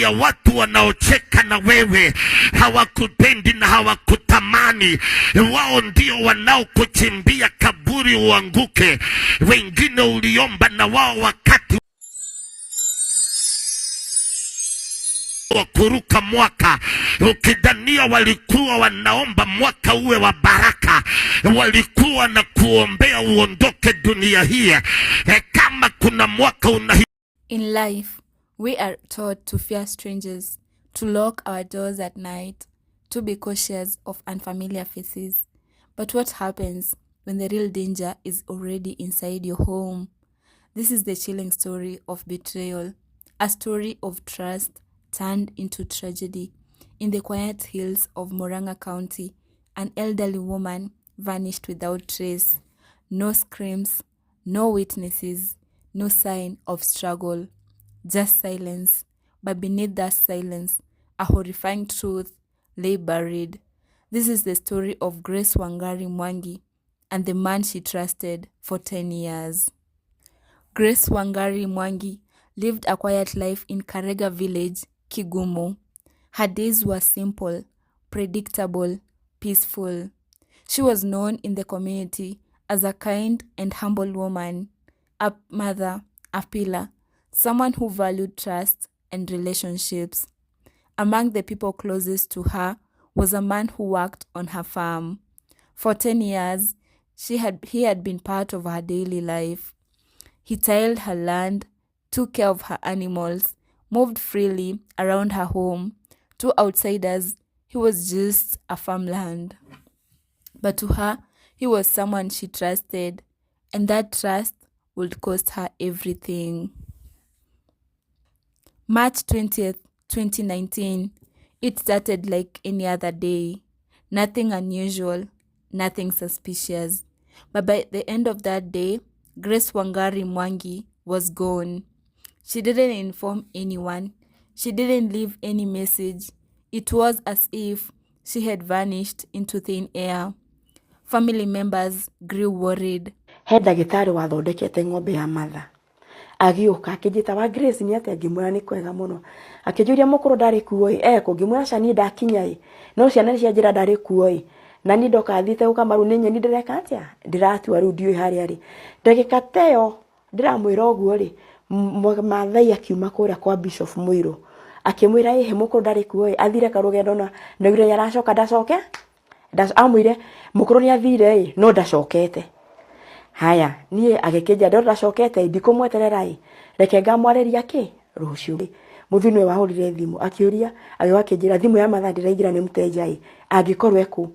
ya watu wanaocheka na wewe, hawakupendi na hawakutamani. Wao ndio wanaokuchimbia kaburi uanguke. Wengine uliomba na wao wakati wa kuruka mwaka, ukidhania walikuwa wanaomba mwaka uwe wa baraka, walikuwa na kuombea uondoke dunia hii. Kama kuna mwaka In life, we are taught to fear strangers, to lock our doors at night, to be cautious of unfamiliar faces. But what happens when the real danger is already inside your home? This is the chilling story of betrayal, a story of trust turned into tragedy. In the quiet hills of Murang'a County, an elderly woman vanished without trace. No screams, no witnesses, no sign of struggle, just silence. But beneath that silence, a horrifying truth lay buried. This is the story of Grace Wangari Mwangi and the man she trusted for 10 years. Grace Wangari Mwangi lived a quiet life in Karega village, Kigumo. Her days were simple, predictable, peaceful. She was known in the community as a kind and humble woman, a mother, a pillar, someone who valued trust and relationships. Among the people closest to her was a man who worked on her farm. For 10 years, he had been part of her daily life. He tilled her land, took care of her animals, moved freely around her home. To outsiders, he was just a farmland. But to her, he was someone she trusted, and that trust would cost her everything. March 20th, 2019, it started like any other day. Nothing unusual, nothing suspicious. But by the end of that day, Grace Wangari Mwangi was gone. She didn't inform anyone. She didn't leave any message. It was as if she had vanished into thin air. Family members grew worried. He ndagĩtarĩ wathondekete ng'ombe ya matha. Agĩũka akĩnjĩta wa Grace nĩ atĩ ngĩmwĩra nĩ kwega mũno. Akĩnjũria mũkũrũ ndarĩ kuo ngĩmwĩra cani ndakinya no ciana cia njĩra ndarĩ kuo na ni ndoka thite gũkamaru nĩ nyeni ndĩreka atĩa ndĩratua rĩu ndiũĩ harĩa rĩ. Ndagĩka teyo ndĩramwĩra ũguo Maathai akiuma kũrĩa kwa Bishop Muiru akĩmwĩra he mũkũrũ ndarĩ kuo athire karũgendo na nĩaugire yaracoka ndacoke amwĩre mũkũrũ nĩ athire no ndacokete. Haya niĩ agĩkĩnja ndacokete ndikumweterera reke ngamwarĩria rũciũ. Mũthuri wahũrire thimũ akĩũria agĩkĩnjĩra thimũ ya matha ndĩraigĩra nĩ mũteja angĩkorwo ekũ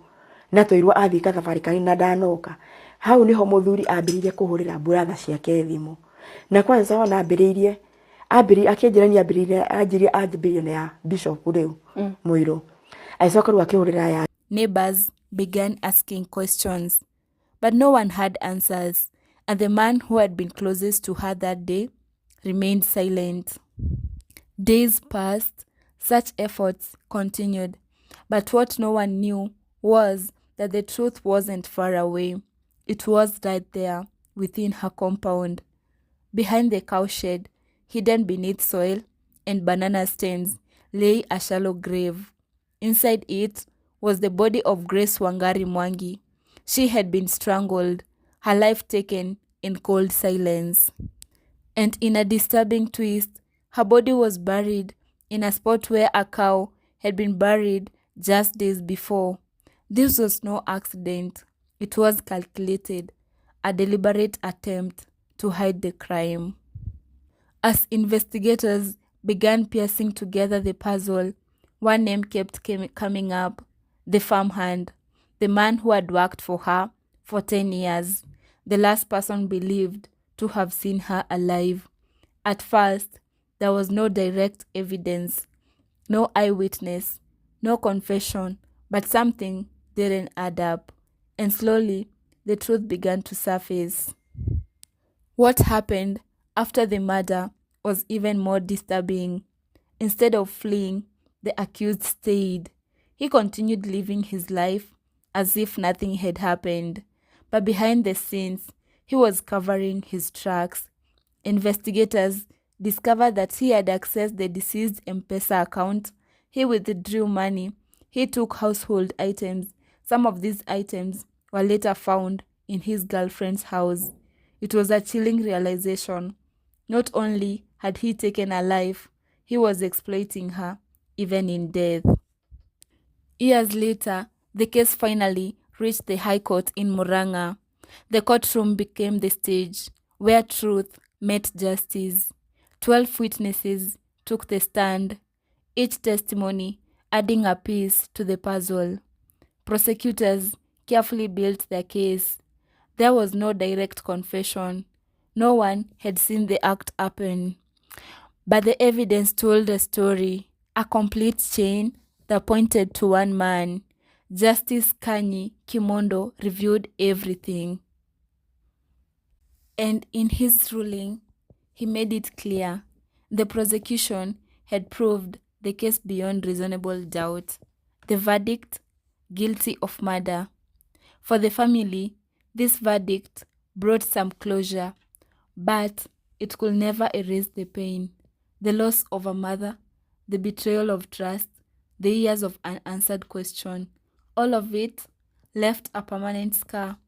na tũirwo athiĩ kathabarĩ kanini na ndanoka. Hau niho mũthuri ambĩrĩirie kũhũrĩra brother ciake thimũ. Na kwanza ona ambĩrĩirie akĩnjĩra nĩ ambĩrĩirie na ya Bishop rĩu Muiru. Aicoka rĩu akĩhũrĩra ya. Neighbors began asking questions, but no one had answers, and the man who had been closest to her that day remained silent. Days passed, such efforts continued, but what no one knew was that the truth wasn't far away. It was right there, within her compound. Behind the cowshed, hidden beneath soil and banana stems, lay a shallow grave. Inside it was the body of Grace Wangari Mwangi. She had been strangled, her life taken in cold silence. And in a disturbing twist, her body was buried in a spot where a cow had been buried just days before. This was no accident. It was calculated, a deliberate attempt to hide the crime. As investigators began piecing together the puzzle, one name kept coming up: the farmhand, the man who had worked for her for 10 years, the last person believed to have seen her alive. At first, there was no direct evidence, no eyewitness, no confession, but something didn't add up, and slowly the truth began to surface. What happened after the murder was even more disturbing. Instead of fleeing, the accused stayed. He continued living his life as if nothing had happened, but behind the scenes, he was covering his tracks. Investigators discovered that he had accessed the deceased M-Pesa account. He withdrew money. He took household items. Some of these items were later found in his girlfriend's house. It was a chilling realization. Not only had he taken her life, he was exploiting her, even in death. Years later, the case finally reached the High Court in Murang'a. The courtroom became the stage where truth met justice. 12 witnesses took the stand, each testimony adding a piece to the puzzle. Prosecutors carefully built their case. There was no direct confession. No one had seen the act happen. But the evidence told a story, a complete chain that pointed to one man. Justice Kanyi Kimondo reviewed everything. And in his ruling, he made it clear the prosecution had proved the case beyond reasonable doubt. The verdict, guilty of murder. For the family, this verdict brought some closure, but it could never erase the pain, the loss of a mother, the betrayal of trust, the years of unanswered question. All of it left a permanent scar.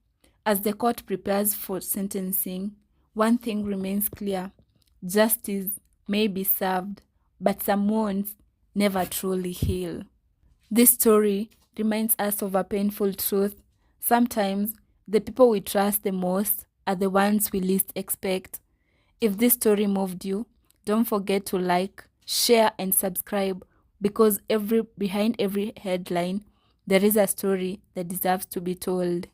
As the court prepares for sentencing, one thing remains clear. Justice may be served, but some wounds never truly heal. This story reminds us of a painful truth. Sometimes the people we trust the most are the ones we least expect. If this story moved you, don't forget to like, share, and subscribe, because behind every headline, there is a story that deserves to be told.